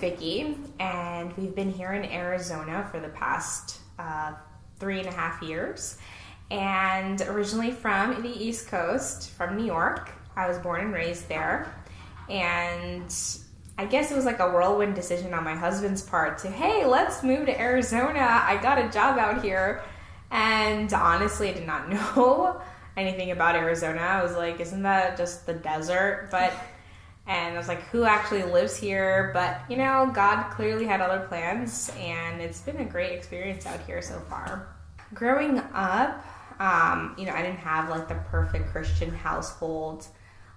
Vicky, and we've been here in Arizona for the past 3.5 years. And originally from the East Coast, from New York. I was born and raised there. And I guess it was like a whirlwind decision on my husband's part to, hey, let's move to Arizona. I got a job out here. And honestly, I did not know anything about Arizona. I was like, isn't that just the desert? And I was like, who actually lives here? But, you know, God clearly had other plans, and it's been a great experience out here so far. Growing up, you know, I didn't have like the perfect Christian household.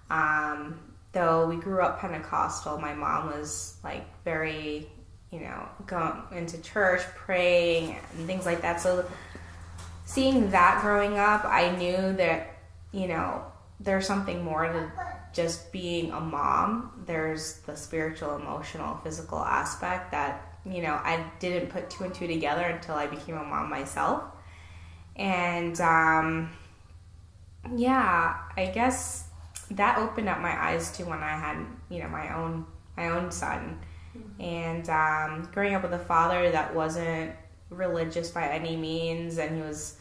Though we grew up Pentecostal, my mom was like very, you know, going into church, praying, and things like that. So seeing that growing up, I knew that, you know, there's something more to just being a mom. There's the spiritual, emotional, physical aspect that, you know, I didn't put two and two together until I became a mom myself. And yeah, I guess that opened up my eyes to when I had, you know, my own son. And growing up with a father that wasn't religious by any means, and he was,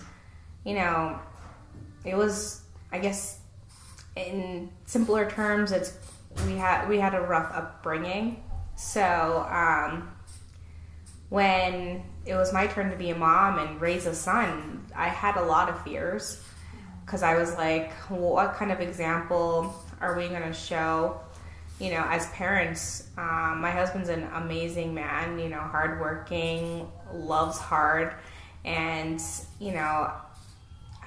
you know, it was, I guess, in simpler terms, we had a rough upbringing. So when it was my turn to be a mom and raise a son, I had a lot of fears, because I was like, what kind of example are we going to show, you know, as parents? My husband's an amazing man, you know, hardworking, loves hard, and, you know,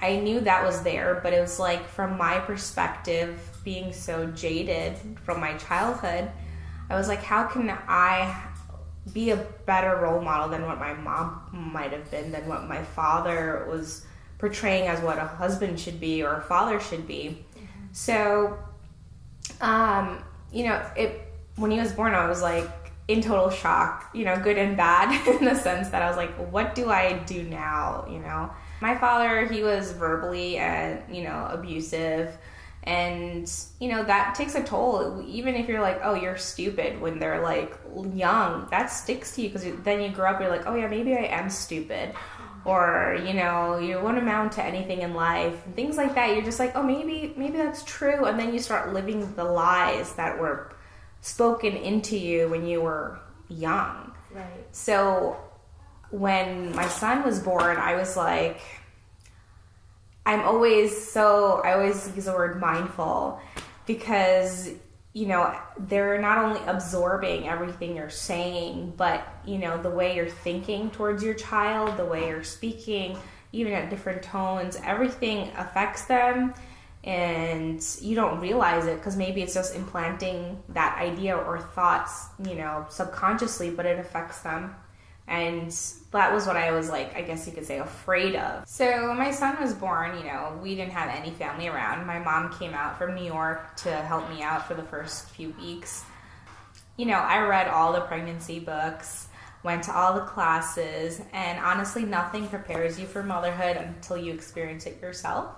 I knew that was there, but it was like, from my perspective, being so jaded from my childhood, I was like, how can I be a better role model than what my mom might have been, than what my father was portraying as what a husband should be or a father should be. Mm-hmm. So, you know, when he was born, I was like in total shock, you know, good and bad, in the sense that I was like, what do I do now, you know? My father, he was verbally and, you know, abusive, and, you know, that takes a toll. Even if you're like, oh, you're stupid when they're like young, that sticks to you, because then you grow up, you're like, oh yeah, maybe I am stupid, or, you know, you won't amount to anything in life, and things like that. You're just like, oh, maybe that's true, and then you start living the lies that were spoken into you when you were young. Right. So when my son was born, I was like, I always use the word mindful, because, you know, they're not only absorbing everything you're saying, but, you know, the way you're thinking towards your child, the way you're speaking, even at different tones, everything affects them, and you don't realize it, because maybe it's just implanting that idea or thoughts, you know, subconsciously, but it affects them. And that was what I was like, I guess you could say, afraid of. So when my son was born, you know, we didn't have any family around. My mom came out from New York to help me out for the first few weeks. You know, I read all the pregnancy books, went to all the classes, and honestly, nothing prepares you for motherhood until you experience it yourself.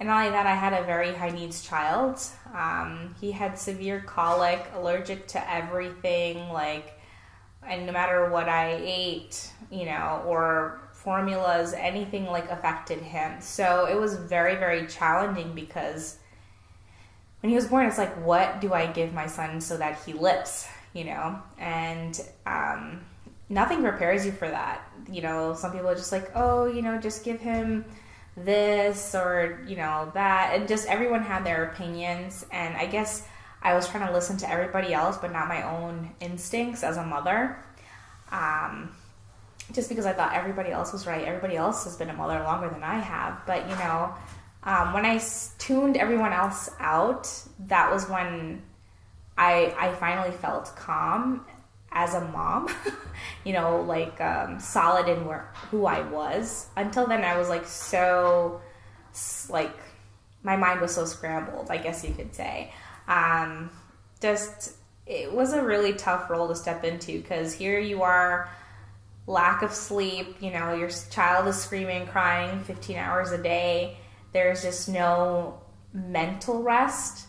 And not only that, I had a very high needs child. He had severe colic, allergic to everything, like, and no matter what I ate, you know, or formulas, anything like affected him. So it was very, very challenging, because when he was born, it's like, what do I give my son so that he lives, you know? And nothing prepares you for that. You know, some people are just like, oh, you know, just give him this or, you know, that. And just everyone had their opinions. And I guess I was trying to listen to everybody else, but not my own instincts as a mother. Just because I thought everybody else was right. Everybody else has been a mother longer than I have. But, you know, when I tuned everyone else out, that was when I finally felt calm as a mom, you know, like solid in who I was. Until then, I was like so, like, my mind was so scrambled, I guess you could say. It was a really tough role to step into, because here you are, lack of sleep, you know, your child is screaming, crying 15 hours a day. There's just no mental rest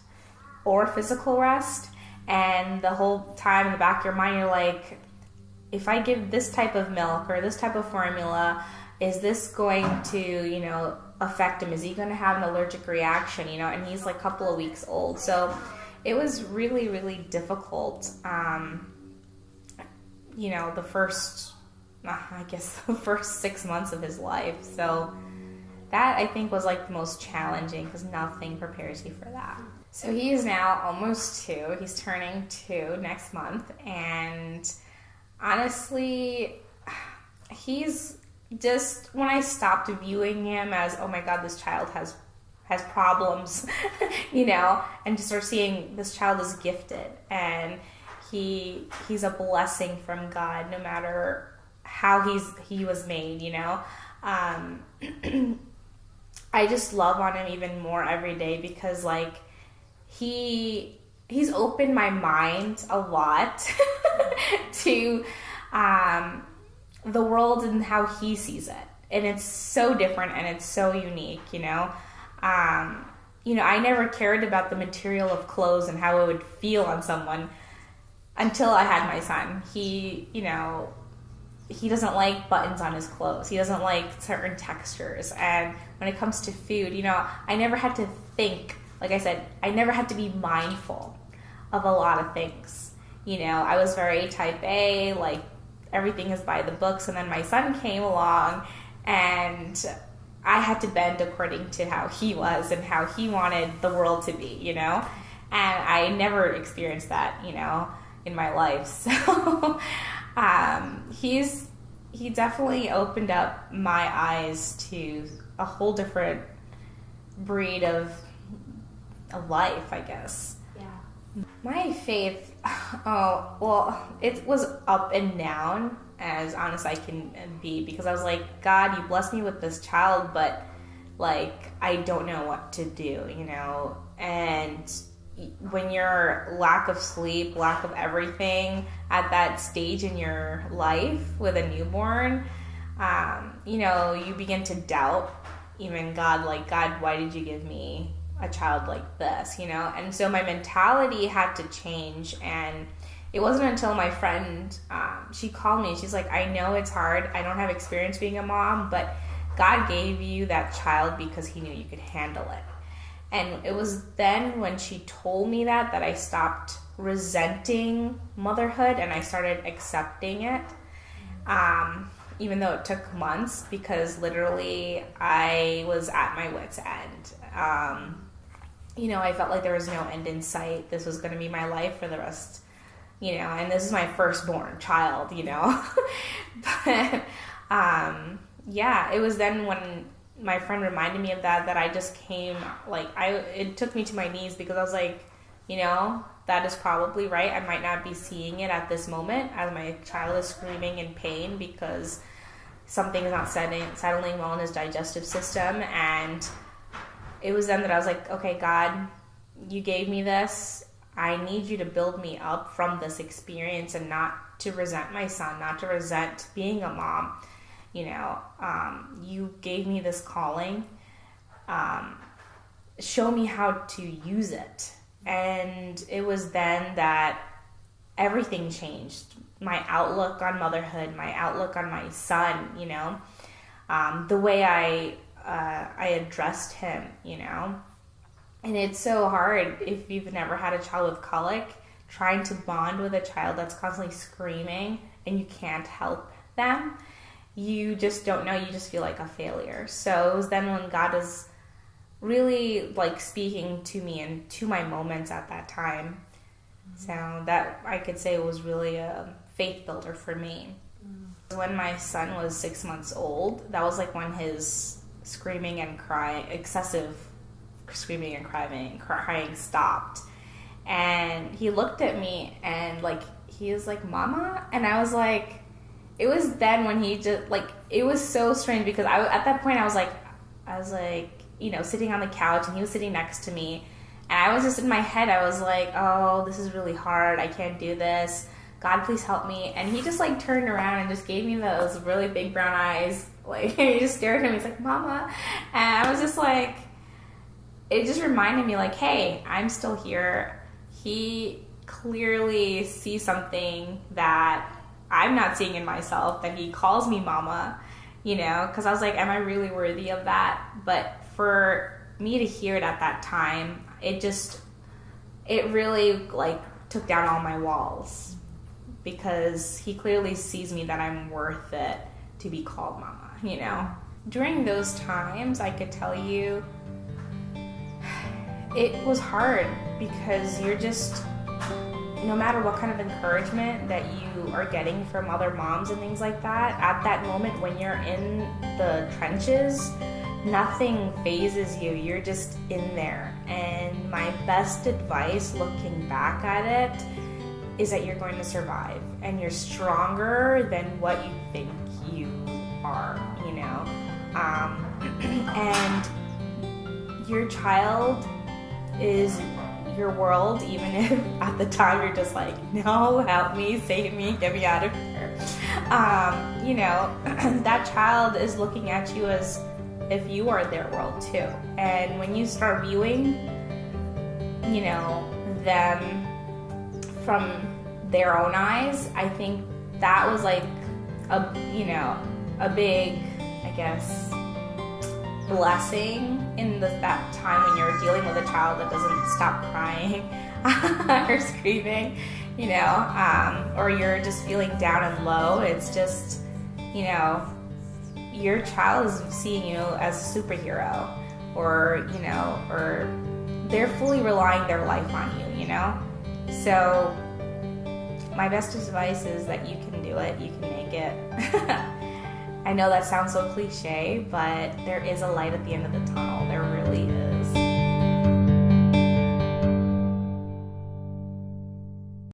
or physical rest. And the whole time in the back of your mind, you're like, if I give this type of milk or this type of formula, is this going to, affect him? Is he going to have an allergic reaction, And he's like a couple of weeks old. So it was really, really difficult, the first 6 months of his life. So that, I think, was like the most challenging because nothing prepares you for that. So he is now almost 2. He's turning 2 next month. And honestly, he's just, when I stopped viewing him as, oh my God, this child has problems, and just start seeing this child is gifted and he's a blessing from God no matter how he was made, I just love on him even more every day because like he's opened my mind a lot to the world and how he sees it. And it's so different and it's so unique, I never cared about the material of clothes and how it would feel on someone until I had my son. He doesn't like buttons on his clothes. He doesn't like certain textures. And when it comes to food, I never had to think, like I said, I never had to be mindful of a lot of things. I was very type A, like everything is by the books. And then my son came along and I had to bend according to how he was and how he wanted the world to be, And I never experienced that, in my life. So he definitely opened up my eyes to a whole different breed of life, I guess. Yeah. My faith, it was up and down, as honest I can be, because I was like, God, you blessed me with this child, but like I don't know what to do, and when you're lack of sleep, lack of everything at that stage in your life with a newborn, you begin to doubt even God, like, God, why did you give me a child like this, And so my mentality had to change. And it wasn't until my friend, she called me, she's like, I know it's hard. I don't have experience being a mom, but God gave you that child because he knew you could handle it. And it was then when she told me that I stopped resenting motherhood and I started accepting it, even though it took months, because literally I was at my wit's end. I felt like there was no end in sight. This was going to be my life for the rest, and this is my firstborn child, But, it was then when my friend reminded me of that I just came, it took me to my knees, because I was like, that is probably right. I might not be seeing it at this moment as my child is screaming in pain because something is not settling well in his digestive system. And it was then that I was like, okay, God, you gave me this. I need you to build me up from this experience and not to resent my son, not to resent being a mom. You gave me this calling. Show me how to use it. And it was then that everything changed. My outlook on motherhood, my outlook on my son, the way I addressed him, And it's so hard if you've never had a child with colic, trying to bond with a child that's constantly screaming and you can't help them. You just don't know. You just feel like a failure. So it was then when God was really speaking to me and to my moments at that time. So that I could say was really a faith builder for me. When my son was 6 months old, that was when his screaming and crying, excessive screaming and crying stopped. And he looked at me and he was like, Mama? And I was like, it was then when he just it was so strange, because at that point I was sitting on the couch and he was sitting next to me, and I was just in my head, I was like, oh, this is really hard, I can't do this, God, please help me. And he just turned around and just gave me those really big brown eyes, and he just stared at me. He's like, Mama. And I was just it just reminded me hey, I'm still here. He clearly see something that I'm not seeing in myself, that he calls me mama, you know, because I was like, am I really worthy of that? But for me to hear it at that time, it really like took down all my walls, because he clearly sees me that I'm worth it to be called mama, you know. During those times, I could tell you it was hard, because you're just, no matter what kind of encouragement that you are getting from other moms and things like that, at that moment when you're in the trenches, nothing phases you. You're just in there. And my best advice looking back at it is that you're going to survive, and you're stronger than what you think you are, you know. And your child is your world, even if at the time you're just like, no, help me, save me, get me out of here. You know, that child is looking at you as if you are their world too. And when you start viewing, you know, them from their own eyes, I think that was like a big, I guess, blessing in that time when you're dealing with a child that doesn't stop crying or screaming, you know, or you're just feeling down and low. It's just, you know, your child is seeing you as a superhero, or, you know, or they're fully relying their life on you, you know. So my best advice is that you can do it, you can make it. I know that sounds so cliche, but there is a light at the end of the tunnel. There really is.